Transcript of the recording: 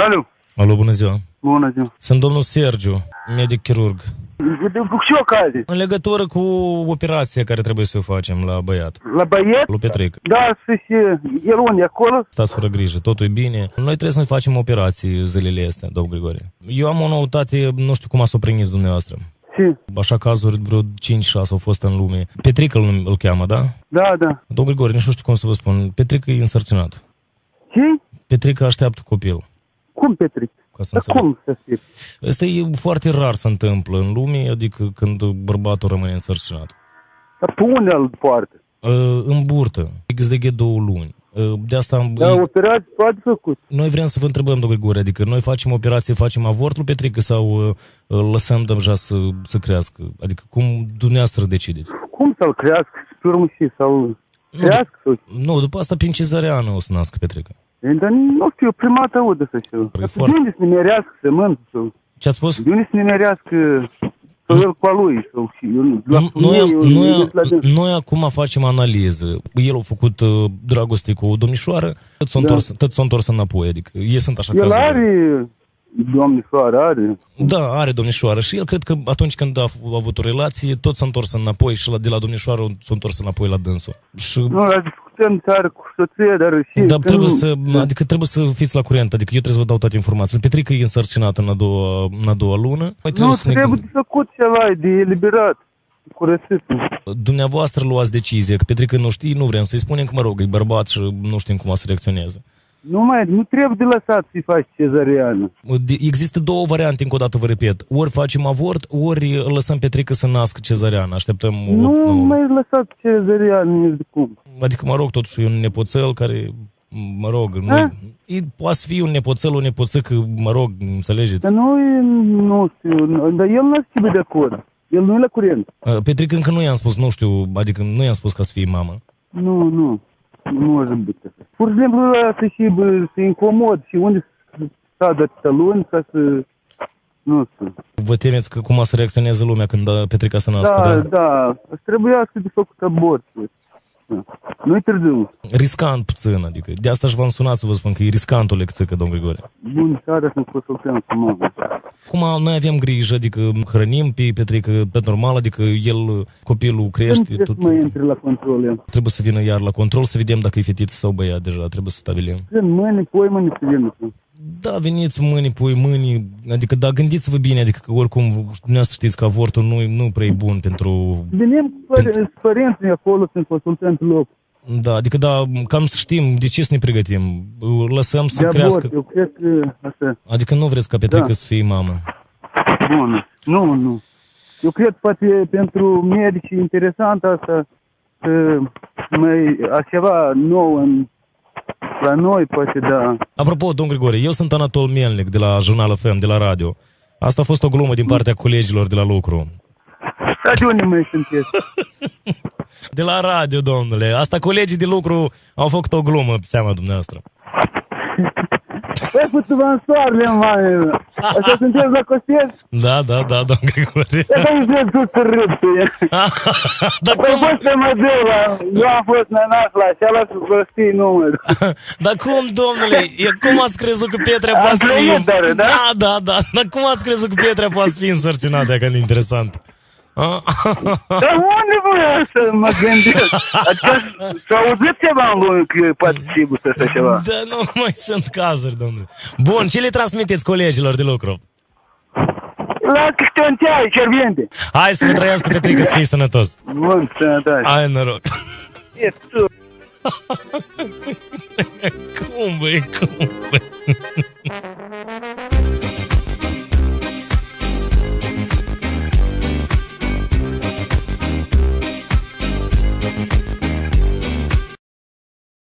Alo. Alo, bună ziua. Bună ziua. Sunt domnul Sergiu, medic chirurg. Cu ce ocazie? În legătură cu operația care trebuie să o facem la băiat. La băiat? Lui Petric. Da, el unde acolo? Stați fără grijă, totul e bine. Noi trebuie să ne facem operații zilele astea, domnul Grigore. Eu am o noutate, nu știu cum ați o prins dumneavoastră. Ce? Așa cazuri, vreo 5-6 au fost în lume. Petric îl cheamă, da? Da, da. Domnul Grigore, nu știu cum să vă spun. Petric e însărcinat. Ce? Petric așteaptă copil. Cum Petric? Ca să Dar cum să fie? Asta e foarte rar să întâmplă în lume, adică când bărbatul rămâne însărcinat. Dar pe unde îl poartă? În burtă, de 2 luni. De asta operație poate făcut. Noi vrem să vă întrebăm, domnul Grigore, adică noi facem operație, facem avort lui Petrică sau lăsăm deja să crească? Adică cum dumneavoastră decideți? Cum să-l crească? Pe urmă și să-l crească? Nu, după asta prin cezăreană o să nască Petrică. Dar nu știu, prima dată aud să știu. De unde să nimerească sămânță? Ce ați spus? De unde să nimerească el cu a lui? Noi acum facem analiză. El a făcut dragoste cu o domnișoară, tot s-a întors înapoi. Adică ei sunt așa cazuri. El are domnișoară, are? Da, are domnișoară și el cred că atunci când a avut o relație, tot s-a întors înapoi și de la domnișoară s-a întors înapoi la dânsul. Și... Nu, la discutăm țară cu soție, dar și... Dar trebuie să fiți la curent, adică eu trebuie să vă dau toate informațiile. Petrică e însărcinată în a doua lună. Trebuie de făcut ceva, de eliberat. Cu răsâtul. Dumneavoastră luați decizie, că Petrică nu știe, nu vrem să-i spunem că, mă rog, e bărbat și nu știm cum să reacționeze. Nu trebuie de lăsat să-i faci cezariană. Există 2 variante, încă o dată vă repet. Ori facem avort, ori lăsăm Petrică să nască cezariană. Așteptăm... Nu mai lăsat cezariană nici de cum. Adică, mă rog, totuși e un nepoțel care, mă rog, poate să fie un nepoțel, o nepoțăcă, mă rog, înțelegeți? Dar nu știu, dar el nu știe de acord. El nu e la curent. Petrică încă nu i-am spus, nu știu, adică nu i-am spus ca să fie mamă. Nu može biti. Pur și simplu să incomod și unde să sta de atâta luni ca să... Nu știu. Vă temeți că cum să reacționeze lumea când Petrica să nască, da? Da. Trebuia să de făcut abort. Nu-i târziu. Riscant puțin, adică. De asta v-am sunat să vă spun că e riscant o lecțică, domn Grigore. Bun, seara să-mi consultăm cu mama. Acum noi avem grijă, adică hrănim pe Petrică pe normal, adică copilul crește. Când trebuie să mai intre la control? Trebuie să vină iar la control, să vedem dacă e fetiță sau băiat deja, trebuie să stabilim. Când mâine, poi mâine să vină. Da, veniți mâine, poi mâine, adică da, gândiți-vă bine, adică că oricum dumneavoastră știți că avortul nu prea e bun pentru... Venim părinții acolo, sunt consultanți loc. Da, adică da, cam să știm de ce să ne pregătim. Lăsăm să crească. Eu cred că așa. Adică nu vreți ca Petrică să fie mamă. Bun. Nu. Eu cred poate pentru medici interesant asta mai ceva nou la noi, poate da. Apropo, domn Grigore, eu sunt Anatol Melnic de la Jurnal FM, de la radio. Asta a fost o glumă din partea colegilor de la lucru. Dar de unde mai sunteți? De la radio, domnule. Asta colegii de lucru au făcut o glumă pe seama dumneavoastră. Păi, puțin în soarele, mame. Așa sunteți la Costier? Da, domn Grigore. Dar nu vreți tu să râpte. Păi, fost pe Mădăla. Eu am fost nănaș la așa, să vă știi numărul. Dar cum, domnule? Cum ați crezut că Petrea poate să fie... Da. Dar cum ați crezut că Petrea poate să fie însărcinată, că e interesant? Dar unde voia să mă gândesc? Adică s-a auzit ceva în lume că poate sigur să așa ceva. Da, nu mai sunt cazuri, domnule. Bun, ce le transmiteți colegilor de lucru? La câte ceai, cervinte. Hai să vă trăiască, Petrică, să fii sănătos. Bun, sănătate. Hai, noroc. E tu. Cum, băi?